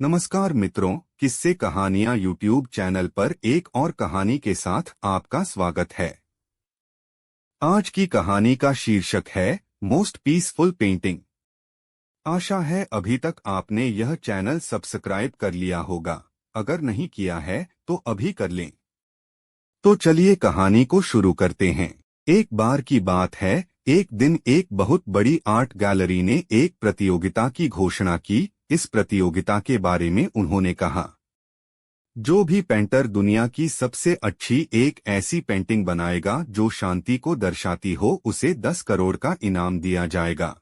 नमस्कार मित्रों, किस्से कहानियां यूट्यूब चैनल पर एक और कहानी के साथ आपका स्वागत है। आज की कहानी का शीर्षक है मोस्ट पीसफुल पेंटिंग। आशा है अभी तक आपने यह चैनल सब्सक्राइब कर लिया होगा। अगर नहीं किया है तो अभी कर लें। तो चलिए कहानी को शुरू करते हैं। एक बार की बात है, एक दिन एक बहुत बड़ी आर्ट गैलरी ने एक प्रतियोगिता की घोषणा की। इस प्रतियोगिता के बारे में उन्होंने कहा, जो भी पेंटर दुनिया की सबसे अच्छी एक ऐसी पेंटिंग बनाएगा जो शांति को दर्शाती हो, उसे 10 करोड़ का इनाम दिया जाएगा।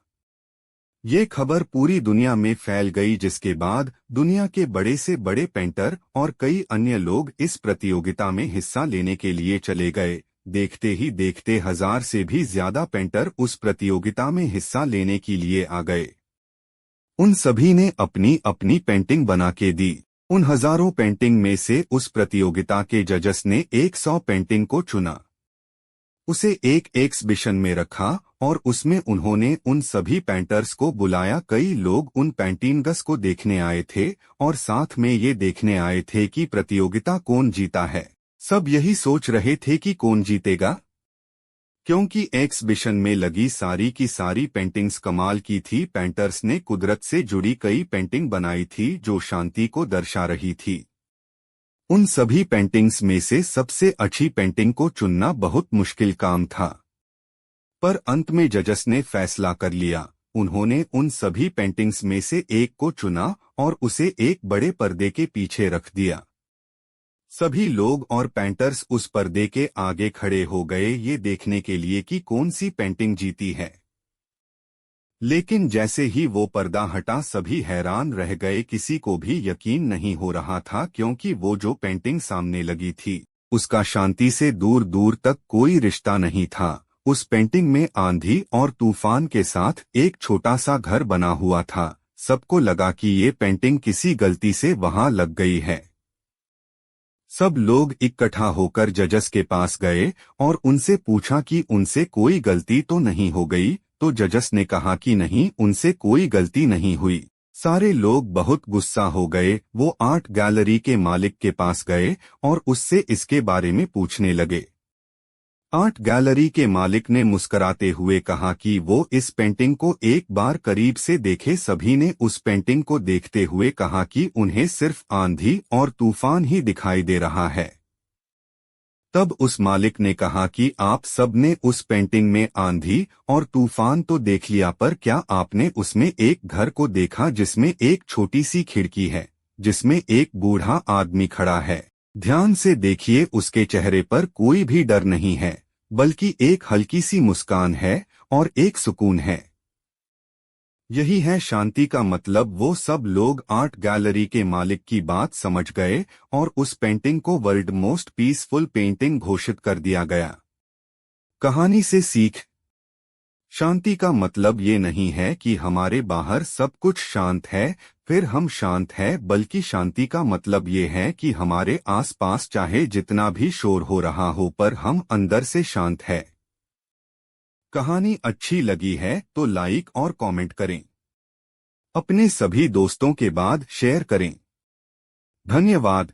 ये खबर पूरी दुनिया में फैल गई, जिसके बाद दुनिया के बड़े से बड़े पेंटर और कई अन्य लोग इस प्रतियोगिता में हिस्सा लेने के लिए चले गए। देखते ही देखते 1000 से भी ज्यादा पेंटर उस प्रतियोगिता में हिस्सा लेने के लिए आ गए। उन सभी ने अपनी अपनी पेंटिंग बना के दी। उन हजारों पेंटिंग में से उस प्रतियोगिता के जजस ने 100 पेंटिंग को चुना, उसे एक एग्जिबिशन में रखा और उसमें उन्होंने उन सभी पेंटर्स को बुलाया। कई लोग उन पेंटिंग्स को देखने आए थे और साथ में ये देखने आए थे कि प्रतियोगिता कौन जीता है। सब यही सोच रहे थे कि कौन जीतेगा, क्योंकि एग्जिबिशन में लगी सारी की सारी पेंटिंग्स कमाल की थी। पेंटर्स ने कुदरत से जुड़ी कई पेंटिंग बनाई थी जो शांति को दर्शा रही थी। उन सभी पेंटिंग्स में से सबसे अच्छी पेंटिंग को चुनना बहुत मुश्किल काम था, पर अंत में जजस ने फैसला कर लिया। उन्होंने उन सभी पेंटिंग्स में से एक को चुना और उसे एक बड़े पर्दे के पीछे रख दिया। सभी लोग और पेंटर्स उस पर्दे के आगे खड़े हो गए ये देखने के लिए कि कौन सी पेंटिंग जीती है। लेकिन जैसे ही वो पर्दा हटा, सभी हैरान रह गए। किसी को भी यकीन नहीं हो रहा था, क्योंकि वो जो पेंटिंग सामने लगी थी उसका शांति से दूर दूर तक कोई रिश्ता नहीं था। उस पेंटिंग में आंधी और तूफान के साथ एक छोटा सा घर बना हुआ था। सबको लगा कि ये पेंटिंग किसी गलती से वहां लग गई है। सब लोग इकट्ठा होकर जजस के पास गए और उनसे पूछा कि उनसे कोई गलती तो नहीं हो गई। तो जजस ने कहा कि नहीं, उनसे कोई गलती नहीं हुई। सारे लोग बहुत गुस्सा हो गए। वो आर्ट गैलरी के मालिक के पास गए और उससे इसके बारे में पूछने लगे। आर्ट गैलरी के मालिक ने मुस्कुराते हुए कहा कि वो इस पेंटिंग को एक बार करीब से देखे। सभी ने उस पेंटिंग को देखते हुए कहा कि उन्हें सिर्फ आंधी और तूफान ही दिखाई दे रहा है। तब उस मालिक ने कहा कि आप सब ने उस पेंटिंग में आंधी और तूफान तो देख लिया, पर क्या आपने उसमें एक घर को देखा जिसमें एक छोटी सी खिड़की है, जिसमें एक बूढ़ा आदमी खड़ा है। ध्यान से देखिए, उसके चेहरे पर कोई भी डर नहीं है, बल्कि एक हल्की सी मुस्कान है और एक सुकून है। यही है शांति का मतलब। वो सब लोग आर्ट गैलरी के मालिक की बात समझ गए और उस पेंटिंग को वर्ल्ड मोस्ट पीसफुल पेंटिंग घोषित कर दिया गया। कहानी से सीख। शांति का मतलब ये नहीं है कि हमारे बाहर सब कुछ शांत है फिर हम शांत हैं, बल्कि शांति का मतलब ये है कि हमारे आसपास चाहे जितना भी शोर हो रहा हो, पर हम अंदर से शांत है। कहानी अच्छी लगी है तो लाइक और कमेंट करें। अपने सभी दोस्तों के बाद शेयर करें। धन्यवाद।